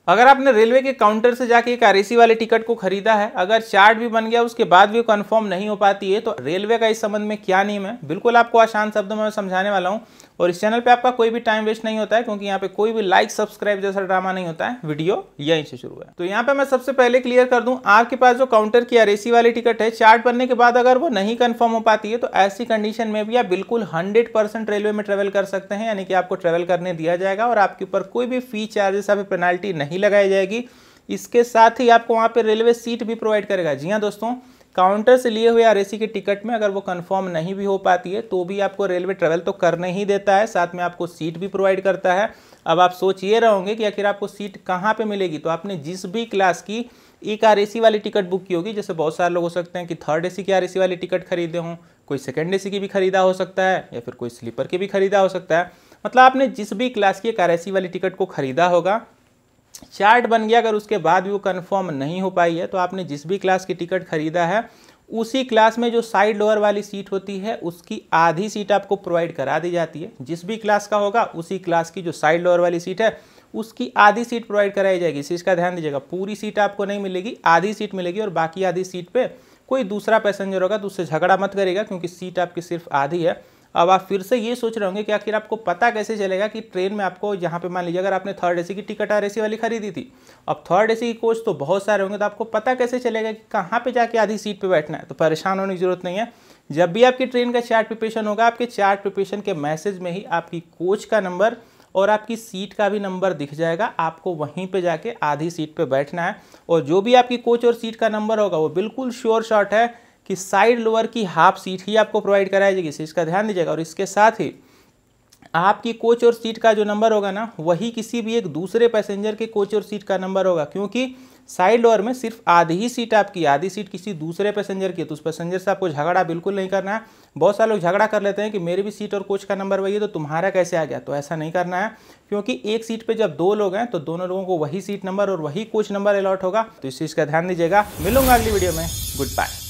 अगर आपने रेलवे के काउंटर से जाके एक आरएसी वाले टिकट को खरीदा है, अगर चार्ट भी बन गया उसके बाद भी कंफर्म नहीं हो पाती है, तो रेलवे का इस संबंध में क्या नियम है बिल्कुल आपको आसान शब्दों में मैं समझाने वाला हूं। और इस चैनल पे आपका कोई भी टाइम वेस्ट नहीं होता है, क्योंकि यहाँ पे कोई भी लाइक सब्सक्राइब जैसा ड्रामा नहीं होता है। वीडियो यहीं से शुरू है। तो यहाँ पे मैं सबसे पहले क्लियर कर दूं, आपके पास जो काउंटर की आरएसी वाली टिकट है, चार्ट बनने के बाद अगर वो नहीं कंफर्म हो पाती है, तो ऐसी कंडीशन में भी आप बिल्कुल 100% रेलवे में ट्रेवल कर सकते हैं, यानी कि आपको ट्रेवल करने दिया जाएगा और आपके ऊपर कोई भी फी चार्जेस या पेनाल्टी नहीं लगाई जाएगी। इसके साथ ही आपको वहाँ पे रेलवे सीट भी प्रोवाइड करेगा। जी हाँ दोस्तों, काउंटर से लिए हुए आरएसी के टिकट में अगर वो कंफर्म नहीं भी हो पाती है, तो भी आपको रेलवे ट्रेवल तो करने ही देता है, साथ में आपको सीट भी प्रोवाइड करता है। अब आप सोच ये रहे होंगे कि आखिर आपको सीट कहाँ पे मिलेगी। तो आपने जिस भी क्लास की एक आरएसी वाली टिकट बुक की होगी, जैसे बहुत सारे लोग हो सकते हैं कि थर्ड एसी की आरएसी वाली टिकट खरीदे हों, कोई सेकंड एसी की भी खरीदा हो सकता है, या फिर कोई स्लीपर की भी खरीदा हो सकता है। मतलब आपने जिस भी क्लास की एक आरएसी वाली टिकट को खरीदा होगा, चार्ट बन गया, अगर उसके बाद भी वो कंफर्म नहीं हो पाई है, तो आपने जिस भी क्लास की टिकट खरीदा है उसी क्लास में जो साइड लोअर वाली सीट होती है उसकी आधी सीट आपको प्रोवाइड करा दी जाती है। जिस भी क्लास का होगा उसी क्लास की जो साइड लोअर वाली सीट है उसकी आधी सीट प्रोवाइड कराई जाएगी। इस चीज़ का ध्यान दीजिएगा, पूरी सीट आपको नहीं मिलेगी, आधी सीट मिलेगी, और बाकी आधी सीट पे कोई दूसरा पैसेंजर होगा तो उससे झगड़ा मत करेगा, क्योंकि सीट आपकी सिर्फ आधी है। अब आप फिर से ये सोच रहे होंगे कि आखिर आपको पता कैसे चलेगा कि ट्रेन में आपको यहाँ पे मान लीजिए अगर आपने थर्ड एसी की टिकट आरएसी वाली खरीदी थी, अब थर्ड एसी की कोच तो बहुत सारे होंगे, तो आपको पता कैसे चलेगा कि कहाँ पे जाके आधी सीट पे बैठना है। तो परेशान होने की जरूरत नहीं है। जब भी आपकी ट्रेन का चार्ट प्रिपरेशन होगा, आपके चार्ट प्रिपरेशन के मैसेज में ही आपकी कोच का नंबर और आपकी सीट का भी नंबर दिख जाएगा। आपको वहीं पे जाके आधी सीट पे बैठना है, और जो भी आपकी कोच और सीट का नंबर होगा वो बिल्कुल श्योर शॉट है कि साइड लोअर की हाफ सीट ही आपको प्रोवाइड कराई जाएगी। इसका ध्यान दीजिएगा। और इसके साथ ही आपकी कोच और सीट का जो नंबर होगा ना, वही किसी भी एक दूसरे पैसेंजर के कोच और सीट का नंबर होगा, क्योंकि साइड लोअर में सिर्फ आधी ही सीट आपकी, आधी सीट किसी दूसरे पैसेंजर की है। तो उस पैसेंजर से आपको झगड़ा बिल्कुल नहीं करना है। बहुत सारे लोग झगड़ा कर लेते हैं कि मेरी भी सीट और कोच का नंबर वही है तो तुम्हारा कैसे आ गया। तो ऐसा नहीं करना है, क्योंकि एक सीट पे जब दो लोग हैं तो दोनों लोगों को वही सीट नंबर और वही कोच नंबर अलॉट होगा। तो इस चीज़ का ध्यान दीजिएगा। मिलूंगा अगली वीडियो में। Good bye.